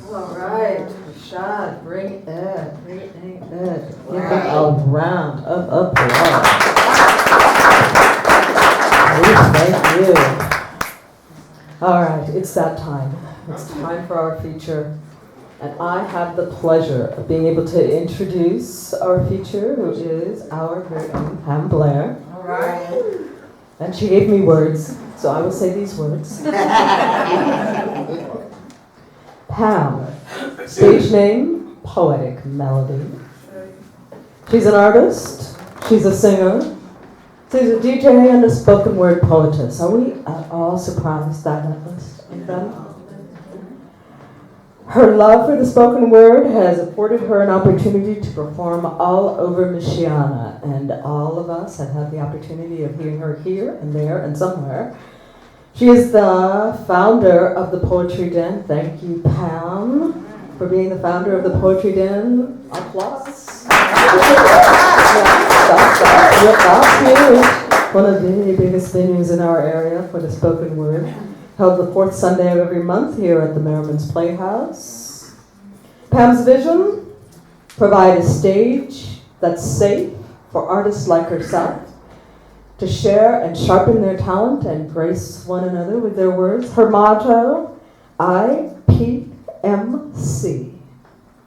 All right, Rashad, bring it. Give it a round of applause. Thank you. All right, it's that time. It's time for our feature. And I have the pleasure of being able to introduce our feature, which is our very own Pam Blair. All right. And she gave me words, so I will say these words. Pam, stage name, Poetic Melody. She's an artist, she's a singer, she's a DJ and a spoken word poetess. Are we at all surprised that list of them? Her love for the spoken word has afforded her an opportunity to perform all over Michiana, and all of us have had the opportunity of hearing her here and there and somewhere. She is the founder of the Poetry Den. Thank you, Pam, for being the founder of the Poetry Den. Applause. That's huge. One of the biggest venues in our area for the spoken word. Held the fourth Sunday of every month here at the Merriman's Playhouse. Pam's vision: provide a stage that's safe for artists like herself to share and sharpen their talent and grace one another with their words. Her motto, IPMC,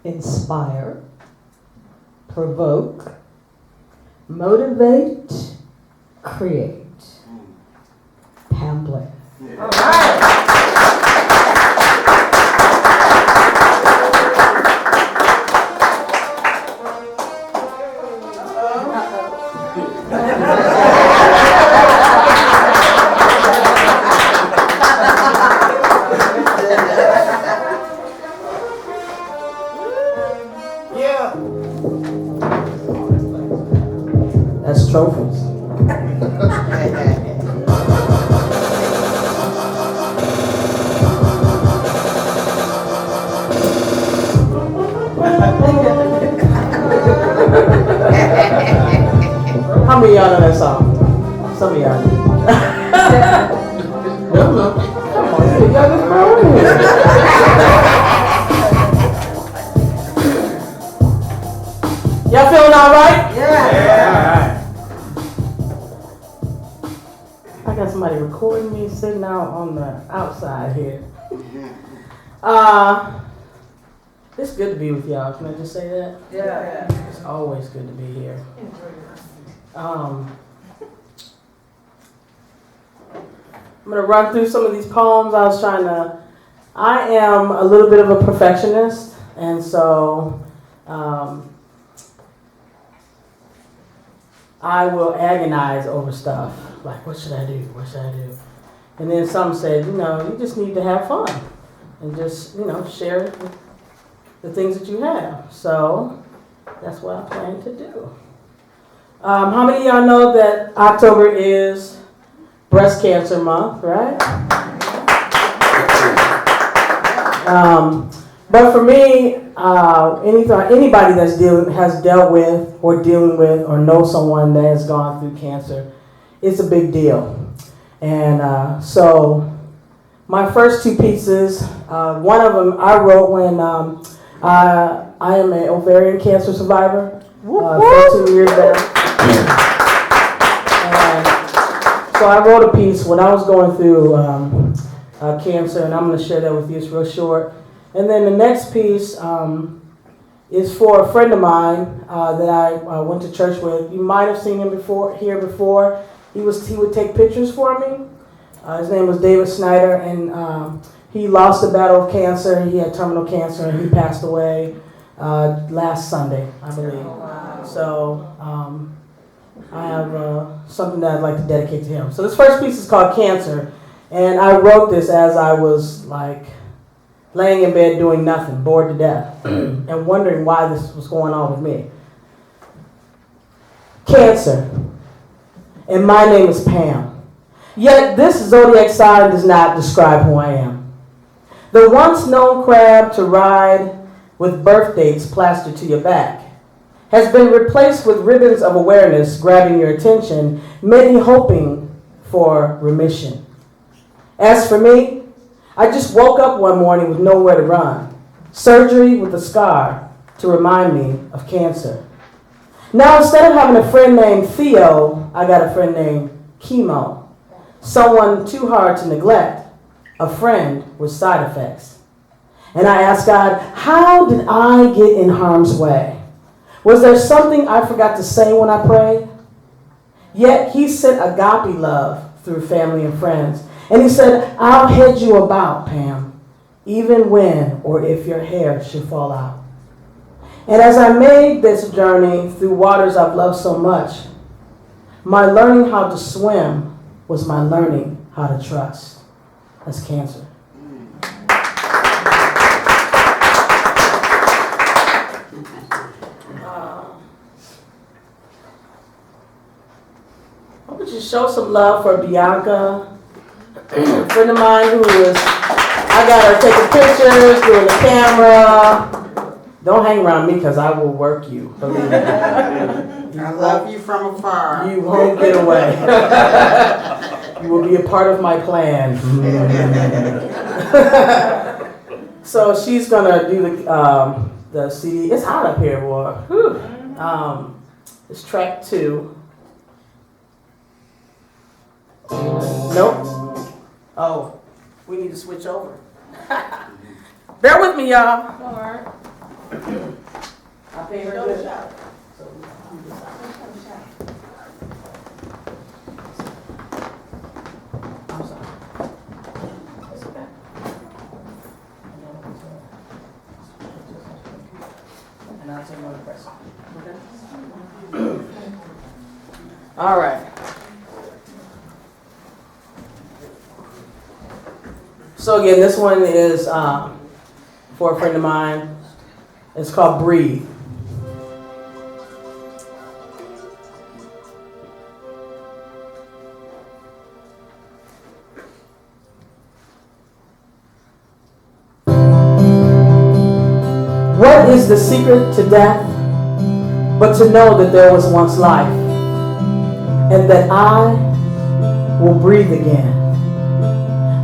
inspire, provoke, motivate, create. Pam Blair. All right. Yeah. That's trophies. How many of y'all know that song? Some of y'all do. No. Come on, y'all just grown here. Y'all feeling all right? Yeah. All right. I got somebody recording me sitting out on the outside here. It's good to be with y'all. Can I just say that? Yeah. It's always good to be here. I'm going to run through some of these poems. I am a little bit of a perfectionist, and so I will agonize over stuff. Like, what should I do? What should I do? And then some said, you just need to have fun and just, share the things that you have. So that's what I plan to do. How many of y'all know that October is Breast Cancer Month, right? But for me, anybody that's has dealt with or dealing with or knows someone that has gone through cancer, it's a big deal. And so my first two pieces, one of them I wrote when I am an ovarian cancer survivor, 15 years back. And so I wrote a piece when I was going through cancer, and I'm going to share that with you. It's real short. And then the next piece is for a friend of mine that I went to church with. You might have seen him before. He would take pictures for me. His name was David Snyder, and he lost the battle of cancer. He had terminal cancer, and he passed away last Sunday, I believe. Oh, wow. So I have something that I'd like to dedicate to him. So this first piece is called Cancer, and I wrote this as I was laying in bed doing nothing, bored to death, and wondering why this was going on with me. Cancer, and my name is Pam. Yet this zodiac sign does not describe who I am. The once known crab to ride with birth dates plastered to your back has been replaced with ribbons of awareness grabbing your attention, many hoping for remission. As for me, I just woke up one morning with nowhere to run. surgery with a scar to remind me of cancer. Now instead of having a friend named Theo, I got a friend named Chemo. Someone too hard to neglect, a friend with side effects. And I asked God, how did I get in harm's way? Was there something I forgot to say when I prayed? Yet he sent agape love through family and friends. And he said, I'll head you about, Pam, even when or if your hair should fall out. And as I made this journey through waters I've loved so much, my learning how to swim was my learning how to trust. That's cancer. I want you to show some love for Bianca, a friend of mine who is, I got her taking pictures, doing the camera. Don't hang around me because I will work you, believe me. I love you from afar. You won't get away. You will be a part of my plan. So she's gonna do the CD. It's hot up here, boy. Whew. It's track 2. Nope. Oh, we need to switch over. Bear with me, y'all. Alright. I paid her good. So we decide. I'm sorry. It's okay. And I'll take another press. Okay? All right. So again, this one is for a friend of mine. It's called Breathe. What is the secret to death but to know that there was once life and that I will breathe again?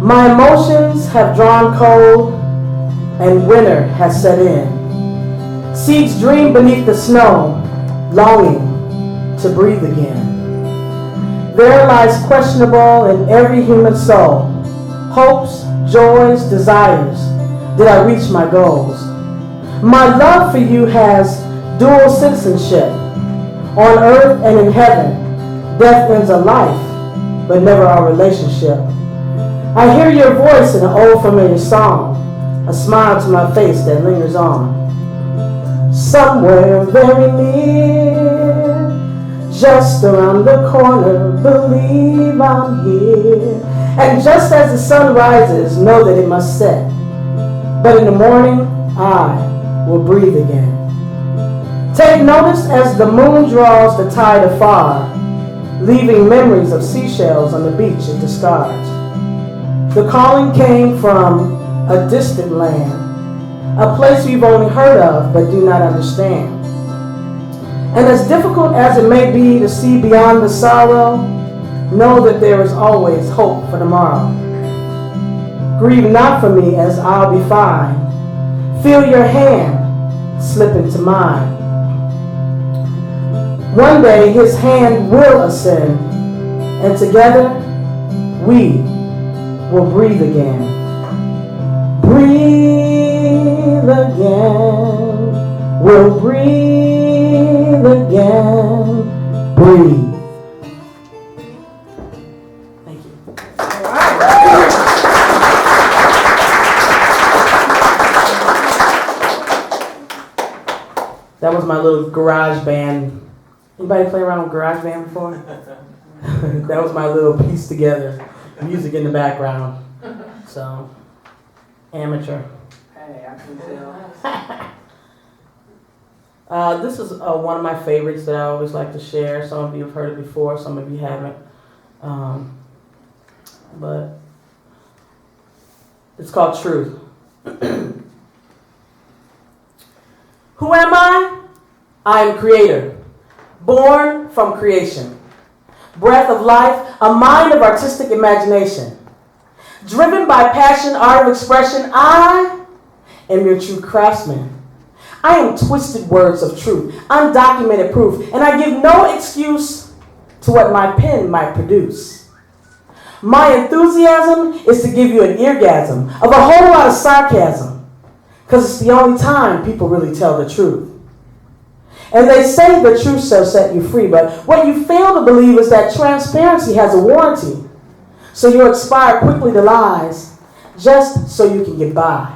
My emotions have drawn cold and winter has set in. Seeds dream beneath the snow, longing to breathe again. There lies questionable in every human soul. Hopes, joys, desires. Did I reach my goals? My love for you has dual citizenship. On earth and in heaven, death ends a life, but never our relationship. I hear your voice in an old familiar song, a smile to my face that lingers on. Somewhere very near, just around the corner, believe I'm here. And just as the sun rises, know that it must set. But in the morning, I will breathe again. Take notice as the moon draws the tide afar, leaving memories of seashells on the beach it discards. The calling came from a distant land, a place we've only heard of but do not understand. And as difficult as it may be to see beyond the sorrow, know that there is always hope for tomorrow. Grieve not for me as I'll be fine. Feel your hand slip into mine. One day his hand will ascend, and together we will breathe again. Breathe again. We'll breathe again. Breathe. Thank you. That was my little garage band. Anybody play around with garage band before? That was my little piece together. Music in the background. So, amateur. Hey, I can tell. This is one of my favorites that I always like to share. Some of you have heard it before, some of you haven't. But it's called Truth. Who am I? I am creator, born from creation. Breath of life, a mind of artistic imagination. Driven by passion, art of expression, I am your true craftsman. I am twisted words of truth, undocumented proof, and I give no excuse to what my pen might produce. My enthusiasm is to give you an eargasm of a whole lot of sarcasm, because it's the only time people really tell the truth. And they say the truth shall set you free, but what you fail to believe is that transparency has a warranty. So you expire quickly to lies, just so you can get by.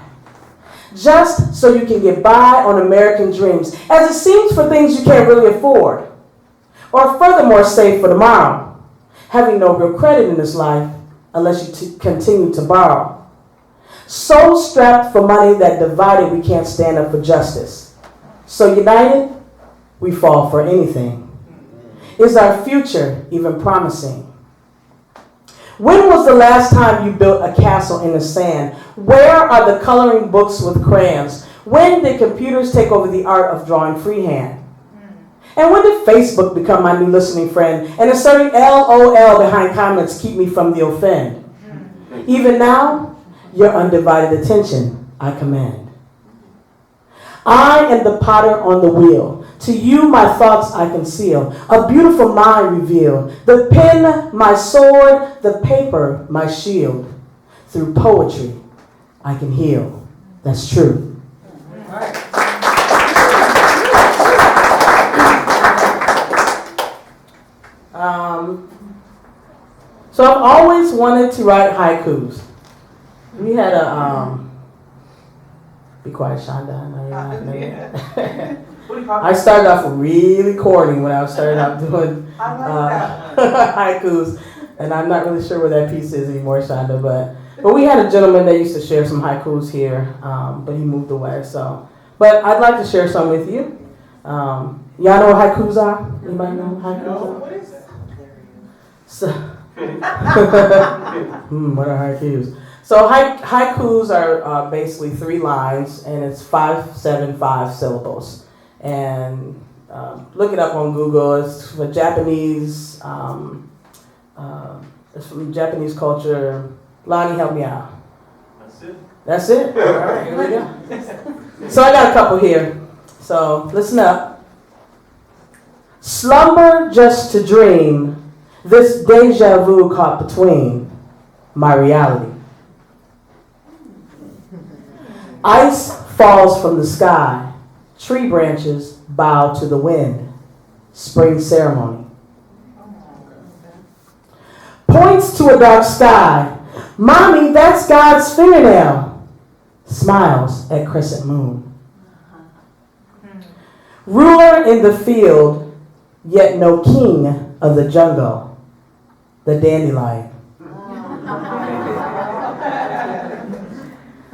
Just so you can get by on American dreams, as it seems for things you can't really afford, or furthermore save for tomorrow, having no real credit in this life unless you continue to borrow. So strapped for money that divided we can't stand up for justice. So united, we fall for anything. Is our future even promising? When was the last time you built a castle in the sand? Where are the coloring books with crayons? When did computers take over the art of drawing freehand? And when did Facebook become my new listening friend and inserting LOL behind comments keep me from the offend? Even now, your undivided attention I command. I am the potter on the wheel. To you my thoughts I conceal. A beautiful mind reveal. The pen my sword, the paper my shield. Through poetry I can heal. That's true. So I've always wanted to write haikus. We had a be quiet, Shonda. I know you're not I started off really corny when I started out doing haikus, and I'm not really sure where that piece is anymore, Shonda. But we had a gentleman that used to share some haikus here, but he moved away. So, but I'd like to share some with you. Y'all know what haikus are? Anybody know what haikus are? What is it? So, what are haikus? So haikus are basically 3 lines, and it's 575 syllables. And look it up on Google. It's for Japanese. It's from Japanese culture. Lonnie, help me out. That's it. That's it. All right, here we go. So I got a couple here. So listen up. Slumber just to dream. This deja vu caught between my reality. Ice falls from the sky. Tree branches bow to the wind. Spring ceremony. Points to a dark sky. Mommy, that's God's fingernail. Smiles at crescent moon. Ruler in the field, yet no king of the jungle. The dandelion.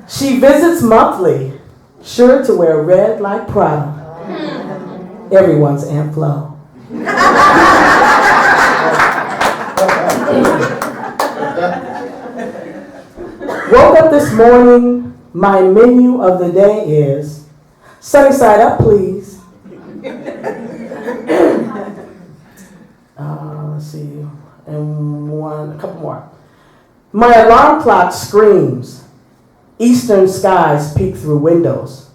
She visits monthly, sure to wear red like Prada. Everyone's Aunt Flo. Woke up this morning, my menu of the day is sunny side up, please. Let's see, and a couple more. My alarm clock screams. Eastern skies peek through windows.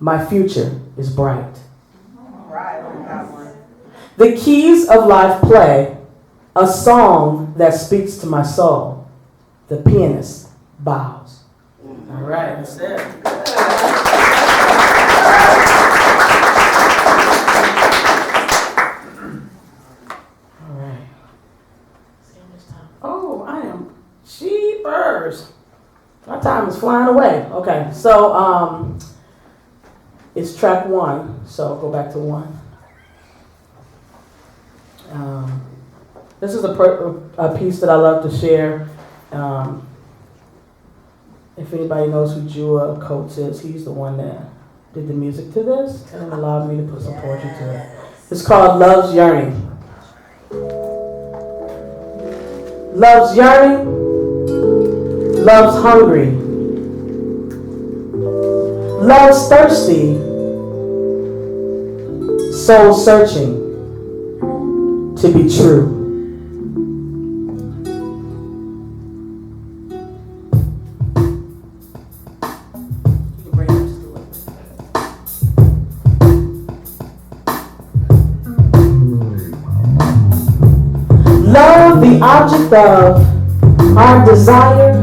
My future is bright. The keys of life play a song that speaks to my soul. The pianist bows. All right, that's it. All right. Oh, I am cheapers. My time is flying away. Okay, so it's track 1. So go back to 1. This is a piece that I love to share. If anybody knows who Jua Coates is, he's the one that did the music to this and allowed me to put some poetry to it. It's called Love's Yearning. Love's yearning. Love's hungry. Love's thirsty. Soul searching to be true. You can bring object of our desire,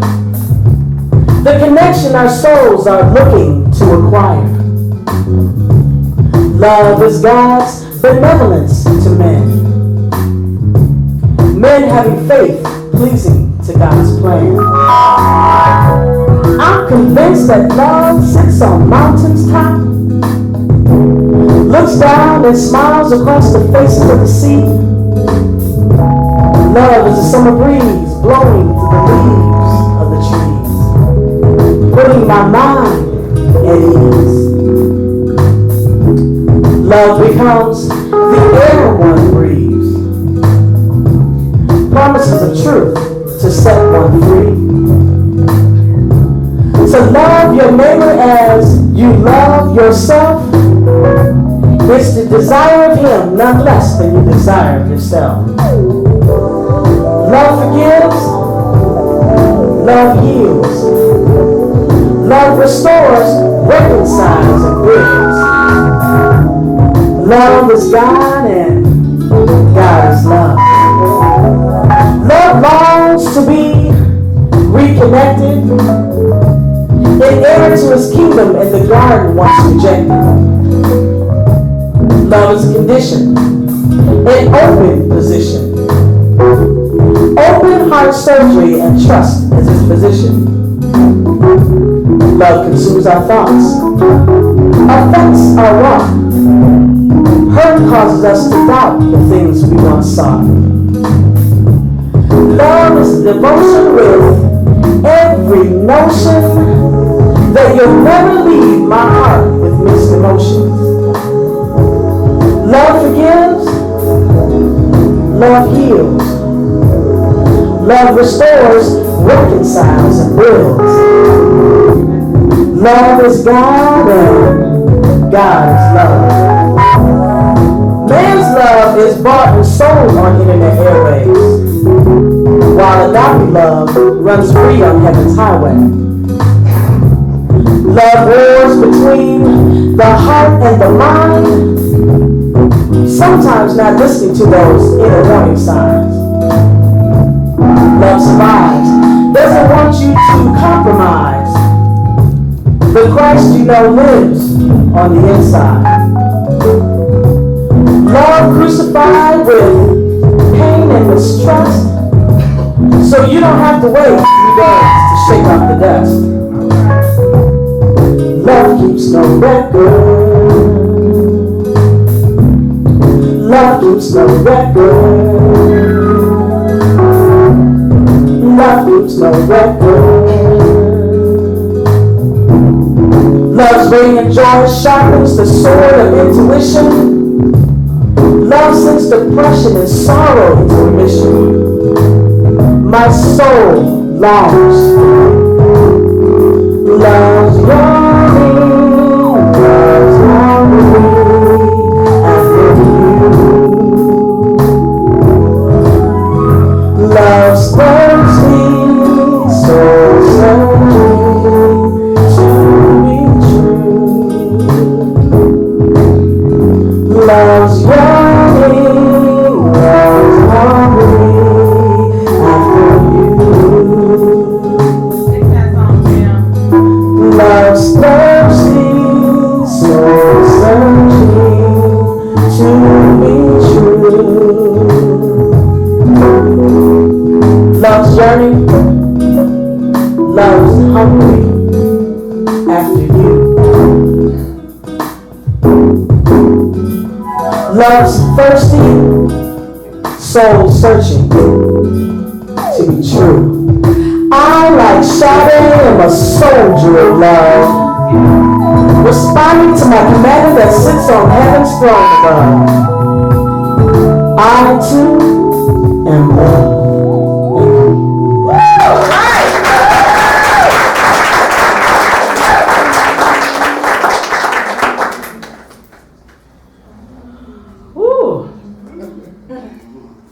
the connection our souls are looking to acquire. Love is God's benevolence to men. Men having faith pleasing to God's plan. I'm convinced that love sits on mountains top, looks down and smiles across the faces of the sea. Love is a summer breeze blowing through the leaves of the trees, putting my mind at ease. Love becomes the air one breathes, promises of truth to set one free. To love your neighbor as you love yourself is the desire of him none less than you desire of yourself. Love forgives, love heals, love restores, reconciles, and builds. Love is God and God is love. Love longs to be reconnected, an heir to his kingdom in the garden once rejected. Love is a condition, an open position. Open heart surgery and trust is his physician. Love consumes our thoughts. Offense our walk. Hurt causes us to doubt the things we once sought. Love is devotion with every notion that you'll never leave my heart with mixed emotions. Love forgives, love heals, love restores, reconciles, and builds. Love is God and God is love. Man's love is bought and sold on internet airways, while agape love runs free on heaven's highway. Love wars between the heart and the mind, sometimes not listening to those inner warning signs. Love survives, doesn't want you to compromise. The Christ you know lives on the inside. Love crucified with pain and mistrust, so you don't have to wait 3 days to shake off the dust. Love keeps no record. Love keeps no record. Love keeps no record. Love's radiant joy sharpens the sword of intuition. Love sends depression and sorrow into remission. My soul longs for you. Love's yearning, love's hungry after you. Love's thirsty, soul searching to be true. Love's yearning, love's hungry after you. Sing that song, Jim. Love's thirsty, soul searching to be true. Love's yearning, love's hungry after you. Love's thirsty, soul searching to be true. I, like Sade, am a soldier of love, responding to my commander that sits on heaven's throne above. I too am love.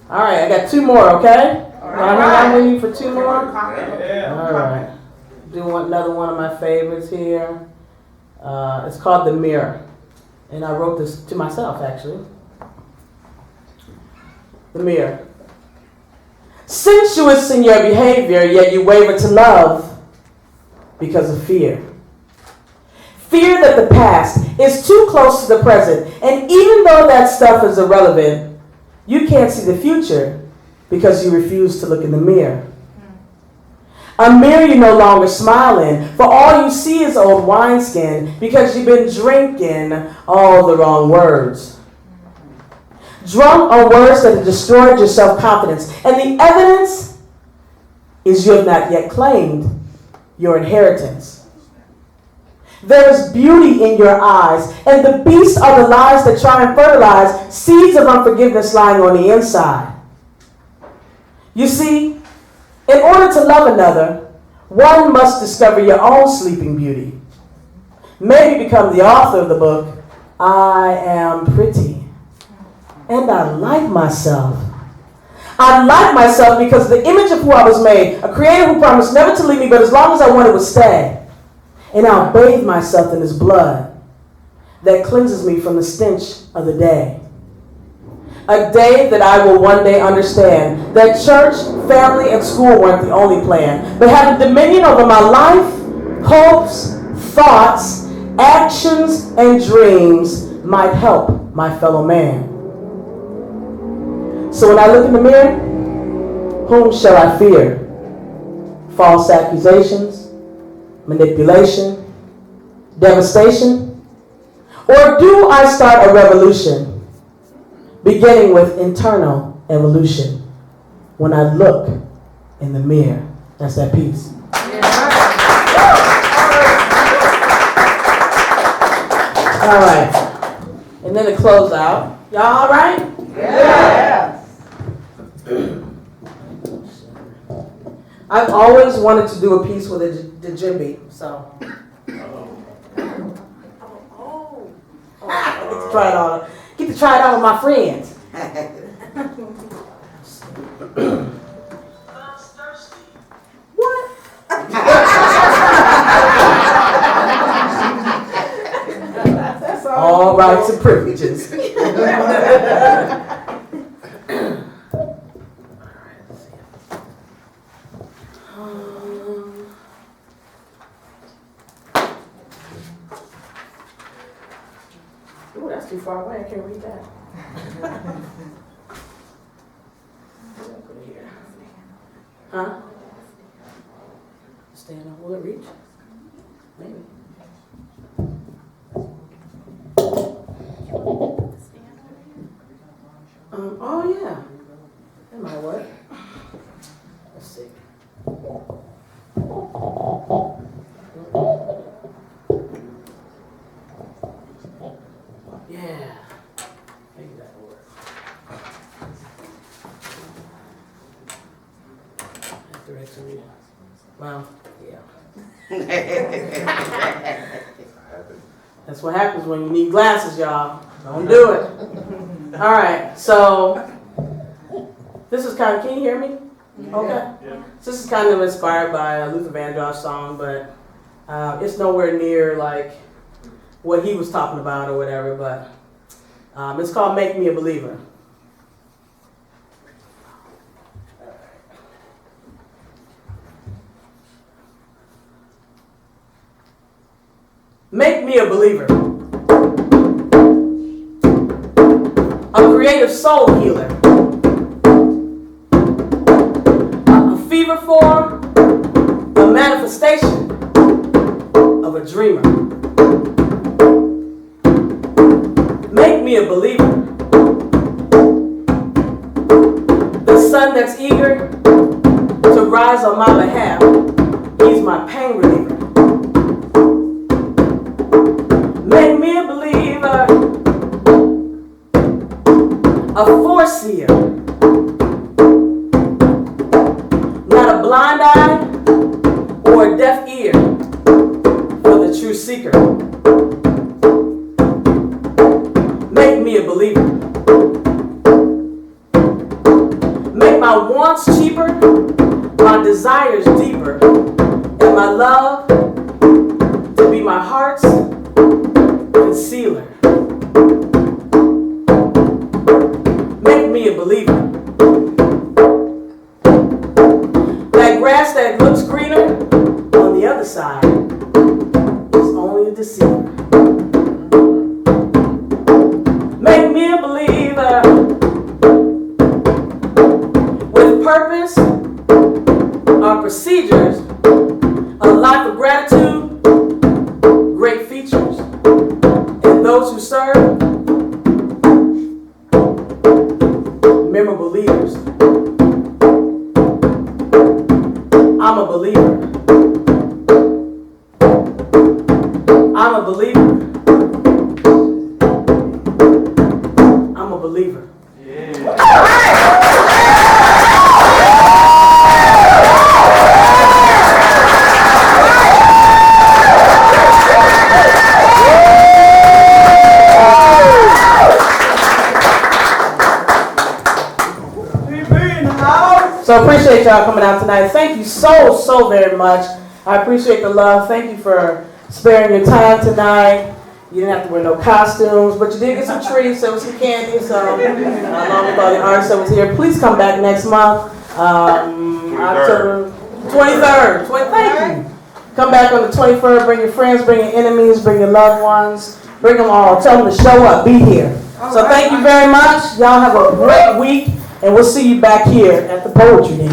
All right, I got 2 more, okay? I'm waiting for 2 more. All right. Do another one of my favorites here. It's called The Mirror. And I wrote this to myself, actually. The mirror. Sensuous in your behavior, yet you waver to love because of fear. Fear that the past is too close to the present, and even though that stuff is irrelevant, you can't see the future because you refuse to look in the mirror. A mirror you no longer smile in, for all you see is old wineskin because you've been drinking all the wrong words. Drunk on words that have destroyed your self-confidence. And the evidence is you have not yet claimed your inheritance. There is beauty in your eyes, and the beasts are the lies that try and fertilize seeds of unforgiveness lying on the inside. You see, in order to love another, one must discover your own sleeping beauty. Maybe become the author of the book, I Am Pretty. And I like myself. I like myself because the image of who I was made, a creator who promised never to leave me, but as long as I wanted would stay. And I'll bathe myself in his blood that cleanses me from the stench of the day. A day that I will one day understand that church, family, and school weren't the only plan, but having dominion over my life, hopes, thoughts, actions, and dreams might help my fellow man. So when I look in the mirror, whom shall I fear? False accusations, manipulation, devastation? Or do I start a revolution, beginning with internal evolution, when I look in the mirror? That's that piece. All right. And then to close out. Y'all all right? Yeah. I've always wanted to do a piece with the djembe, so. Get to try it out with my friends. What? That's all rights and privileges. Ooh, that's too far away. I can't read that. Put it here. Huh? Stand up. Will it reach? Maybe. Oh yeah. That might work. Let's see. Yeah. Maybe that'll work. That direction. Well, yeah. That's what happens when you need glasses, y'all. Don't do it. All right, so this is kind of, can you hear me? Okay. Yeah. So this is kind of inspired by a Luther Vandross song, but it's nowhere near like what he was talking about or whatever, but it's called Make Me a Believer. Make me a believer. A creative soul healer. A fever form, a manifestation of a dreamer. Make me a believer. The sun that's eager to rise on my behalf. He's my pain reliever. Make me a believer. A foreseer. Not a blind eye or a deaf ear for the true seeker. Make me a believer. Make my wants cheaper, my desires deeper, and my love to be my heart's concealer. Make me a believer. deceiver. Make me a believer with purpose, procedures, a life of gratitude, great features, and those who serve, memorable leaders. I'm a believer. I'm a believer. I'm a believer. So I appreciate y'all coming out tonight. Thank you so very much. I appreciate the love. Thank you for sparing your time tonight. You didn't have to wear no costumes, but you did get some treats, there was some candy, so along with all the artists that was here. Please come back next month, October 23rd. Thank you. Come back on the 23rd. Bring your friends, bring your enemies, bring your loved ones. Bring them all. Tell them to show up. Be here. So thank you very much. Y'all have a great week. And we'll see you back here at the Poetry Day.